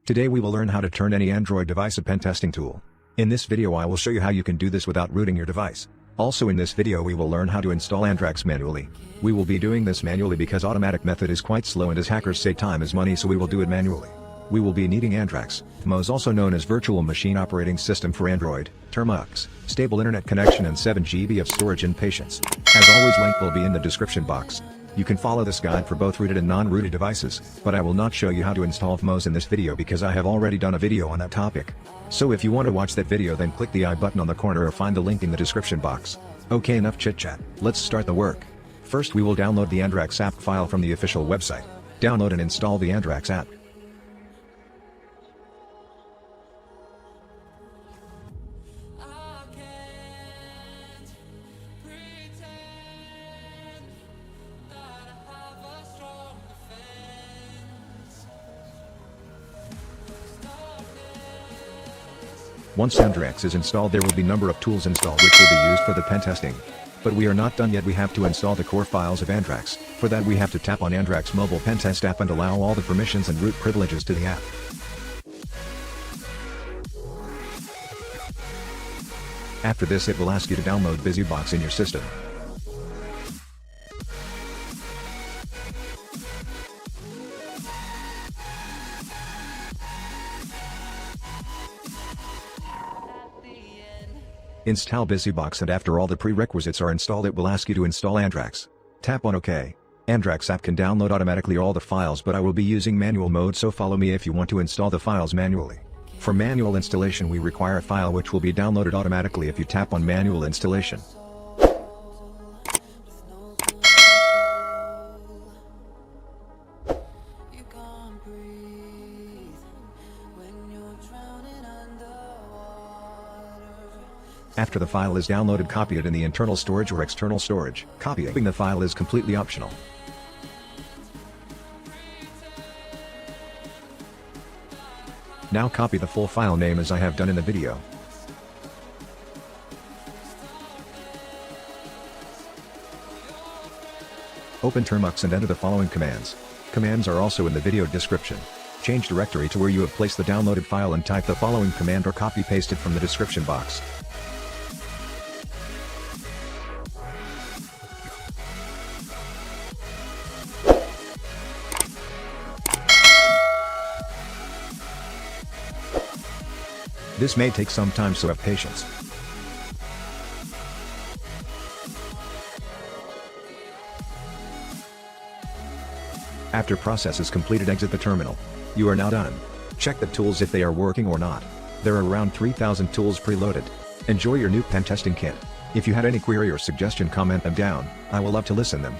Today we will learn how to turn any Android device a pen testing tool. In this video I will show you how you can do this without rooting your device. Also in this video we will learn how to install ANDRAX manually. We will be doing this manually because automatic method is quite slow and as hackers say time is money, so we will do it manually. We will be needing ANDRAX, MOS also known as Virtual Machine Operating System for Android, Termux, stable internet connection and 7 GB of storage and patience. As always, link will be in the description box. You can follow this guide for both rooted and non-rooted devices, but I will not show you how to install MOS in this video because I have already done a video on that topic. So if you want to watch that video, then click the I button on the corner or find the link in the description box. Okay, enough chit chat, let's start the work. First we will download the ANDRAX app file from the official website. Download and install the ANDRAX app. Once ANDRAX is installed, there will be number of tools installed which will be used for the pen testing. But we are not done yet, we have to install the core files of ANDRAX. For that we have to tap on ANDRAX mobile pen test app and allow all the permissions and root privileges to the app. After this it will ask you to download BusyBox in your system. Install BusyBox and after all the prerequisites are installed it will ask you to install ANDRAX. Tap on OK. ANDRAX app can download automatically all the files, but I will be using manual mode, so follow me if you want to install the files manually. For manual installation we require a file which will be downloaded automatically if you tap on manual installation. After the file is downloaded, copy it in the internal storage or external storage. Copying the file is completely optional. Now copy the full file name as I have done in the video. Open Termux and enter the following commands. Commands are also in the video description. Change directory to where you have placed the downloaded file and type the following command or copy-paste it from the description box. This may take some time, so have patience. After process is completed, exit the terminal. You are now done. Check the tools if they are working or not. There are around 3,000 tools preloaded. Enjoy your new pen testing kit. If you had any query or suggestion, comment them down, I will love to listen them.